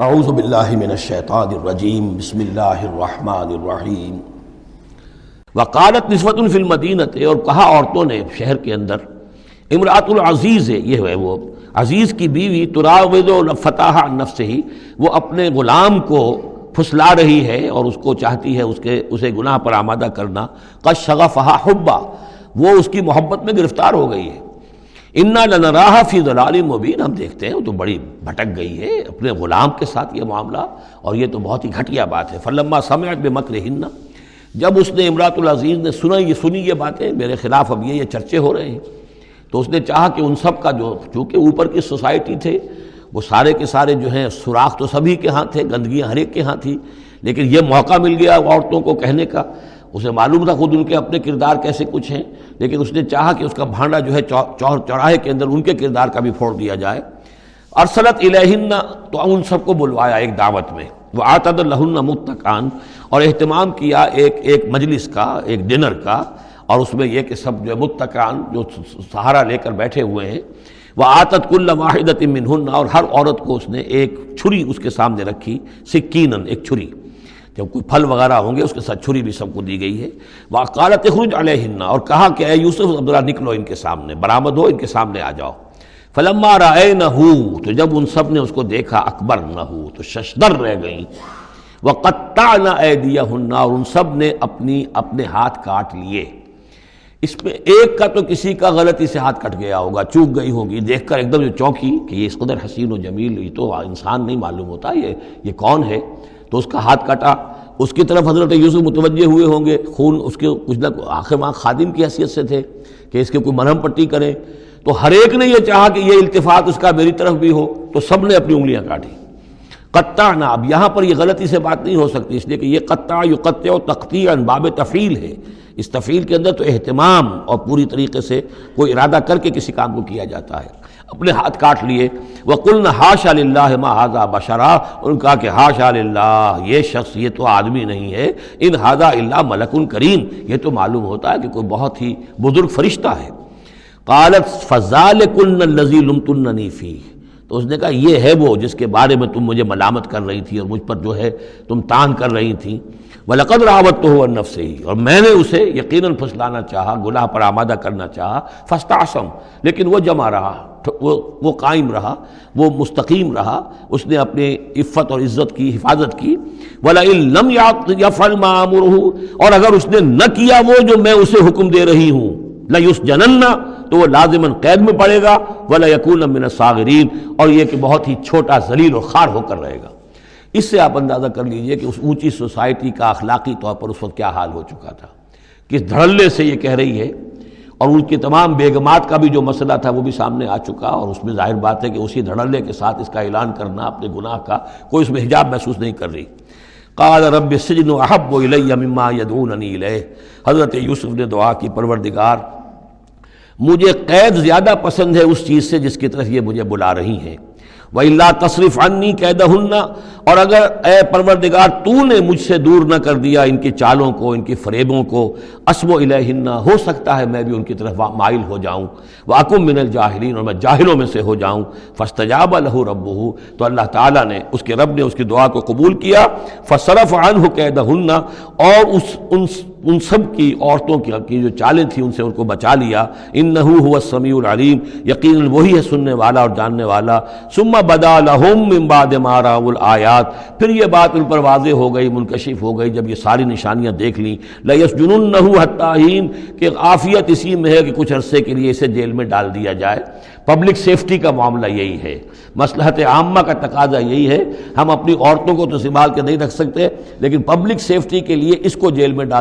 اعوذ باللہ من الشیطان الرجیم بسم اللہ الرحمن الرحیم وقالت نسوۃ فی المدینہ، اور کہا عورتوں نے شہر کے اندر، امرأۃ العزیز ہے، یہ ہے وہ عزیز کی بیوی، تراود فتاح عن نفسہ، وہ اپنے غلام کو پھسلا رہی ہے اور اس کو چاہتی ہے اسے گناہ پر آمادہ کرنا، قد شغفہا حبا، وہ اس کی محبت میں گرفتار ہو گئی ہے، انا لنراہا فی ضلال مبین، ہم دیکھتے ہیں وہ تو بڑی بھٹک گئی ہے اپنے غلام کے ساتھ یہ معاملہ، اور یہ تو بہت ہی گھٹیا بات ہے۔ فلما سمعت بمکرہن، جب اس نے امرأۃ العزیز نے سنی یہ باتیں، میرے خلاف اب یہ چرچے ہو رہے ہیں، تو اس نے چاہا کہ ان سب کا جو چونکہ اوپر کی سوسائٹی تھے وہ سارے کے سارے جو ہیں سوراخ تو سبھی کے ہاں تھے، گندگیاں ہر ایک کے ہاں تھی، لیکن یہ موقع مل گیا عورتوں کو کہنے کا، اسے معلوم تھا خود ان کے اپنے کردار کیسے کچھ ہیں، لیکن اس نے چاہا کہ اس کا بھانڈا جو ہے چوراہے کے اندر ان کے کردار کا بھی پھوڑ دیا جائے۔ ارسلت الیہن، تو ان سب کو بلوایا ایک دعوت میں، وآتت لہن متکئا، اور اہتمام کیا ایک مجلس کا، ایک ڈنر کا، اور اس میں یہ کہ سب جو متکئا جو سہارا لے کر بیٹھے ہوئے ہیں، وآتت کل واحدۃ منہن، اور ہر عورت کو اس نے ایک چھری اس کے سامنے رکھی، سکینن، ایک چھری، جب کوئی پھل وغیرہ ہوں گے اس کے ساتھ چھری بھی سب کو دی گئی ہے۔ وقالت اخرج علیہن، اور کہا کہ اے یوسف عبداللہ نکلو ان کے سامنے، برآمد ہو، ان کے سامنے آ جاؤ۔ فلما رأینہ، تو جب ان سب نے اس کو دیکھا، اکبرنہ، تو ششدر رہ گئیں، وقطعن ایدیہن، اور ان سب نے اپنے ہاتھ کاٹ لیے۔ اس میں ایک کا تو کسی کا غلطی سے ہاتھ کٹ گیا ہوگا، چوک گئی ہوگی، دیکھ کر ایک دم جو چونکی کہ یہ اس قدر حسین و جمیل، یہ تو انسان نہیں معلوم ہوتا، یہ کون ہے، تو اس کا ہاتھ کٹا۔ اس کی طرف حضرت یوسف متوجہ ہوئے ہوں گے، خون اس کے کچھ نہ آخر وہاں خادم کی حیثیت سے تھے کہ اس کے کوئی مرہم پٹی کریں، تو ہر ایک نے یہ چاہا کہ یہ التفات اس کا میری طرف بھی ہو، تو سب نے اپنی انگلیاں کاٹی۔ قطعنا، اب یہاں پر یہ غلطی سے بات نہیں ہو سکتی، اس لیے کہ یہ قطع یقطع تقطیعا باب تفعیل ہے، اس تفعیل کے اندر تو اہتمام اور پوری طریقے سے کوئی ارادہ کر کے کسی کام کو کیا جاتا ہے۔ اپنے ہاتھ کاٹ لیے۔ وقلنا حاشا للہ ما ھذا بشرا، ان کہا کہ حاشا للہ، یہ شخص یہ تو آدمی نہیں ہے، ان ھذا الا ملک کریم، یہ تو معلوم ہوتا ہے کہ کوئی بہت ہی بزرگ فرشتہ ہے۔ قالت فذلکن الذی لمتننی فیہ، تو اس نے کہا یہ ہے وہ جس کے بارے میں تم مجھے ملامت کر رہی تھی اور مجھ پر جو ہے تم تان کر رہی تھی۔ وَلَقَدْ رَاوَدتُّهُ عَن نَفْسِهِ، اور میں نے اسے یقیناً پھسلانا چاہا، گناہ پر آمادہ کرنا چاہا، فاستعصم، لیکن وہ جمع رہا، وہ قائم رہا، وہ مستقیم رہا، اس نے اپنی عفت اور عزت کی حفاظت کی۔ وَلَئِن لَّمْ يَفْعَلْ مَا آمُرُهُ، اور اگر اس نے نہ کیا وہ جو میں اسے حکم دے رہی ہوں، لَيُسْجَنَنَّ، تو وہ لازماً قید میں پڑے گا، وَلَيَكُونَ مِنَ الصَّاغِرِينَ، اور یہ کہ بہت ہی چھوٹا ذلیل اور خوار ہو کر رہے گا۔ اس سے آپ اندازہ کر لیجئے کہ اس اونچی سوسائٹی کا اخلاقی طور پر اس وقت کیا حال ہو چکا تھا، کس دھڑلے سے یہ کہہ رہی ہے، اور ان کی تمام بیگمات کا بھی جو مسئلہ تھا وہ بھی سامنے آ چکا، اور اس میں ظاہر بات ہے کہ اسی دھڑلے کے ساتھ اس کا اعلان کرنا اپنے گناہ کا، کوئی اس میں حجاب محسوس نہیں کر رہی۔ قال رب السجن احب الی مما یدعوننی الیہ، حضرت یوسف نے دعا کی، پروردگار مجھے قید زیادہ پسند ہے اس چیز سے جس کی طرف یہ مجھے بلا رہی ہیں۔ وَإِلَّا تَصْرِفْ عَنِّي كَيْدَهُنَّ، اور اگر اے پروردگار تو نے مجھ سے دور نہ کر دیا ان کی چالوں کو، ان کی فریبوں کو، أَصْبُ إِلَيْهِنَّ، ہو سکتا ہے میں بھی ان کی طرف مائل ہو جاؤں، وَأَكُن مِّنَ الْجَاهِلِينَ، اور میں جاہلوں میں سے ہو جاؤں۔ فَاسْتَجَابَ لَهُ رَبُّهُ، تو اللہ تعالیٰ نے، اس کے رب نے اس کی دعا کو قبول کیا۔ فَصَرَفَ عَنْهُ كَيْدَهُنَّ، اور ان سب کی عورتوں کی جو چالیں تھیں ان سے ان کو بچا لیا۔ انہ هو السمیع العلیم، یقیناً وہی ہے سننے والا اور جاننے والا۔ ثم بدا لهم من بعد ما رأوا الآیات، پھر یہ بات ان پر واضح ہو گئی، منکشف ہو گئی جب یہ ساری نشانیاں دیکھ لیں۔ لَيَسْجُنُنَّهُ حَتَّىٰ حِينٍ، کہ عافیت اسی میں ہے کہ کچھ عرصے کے لیے اسے جیل میں ڈال دیا جائے۔ پبلک سیفٹی کا معاملہ یہی ہے، مصلحت عامہ کا تقاضا یہی ہے، ہم اپنی عورتوں کو تو سنبھال کے نہیں رکھ سکتے، لیکن پبلک سیفٹی کے لیے اس کو جیل میں ڈال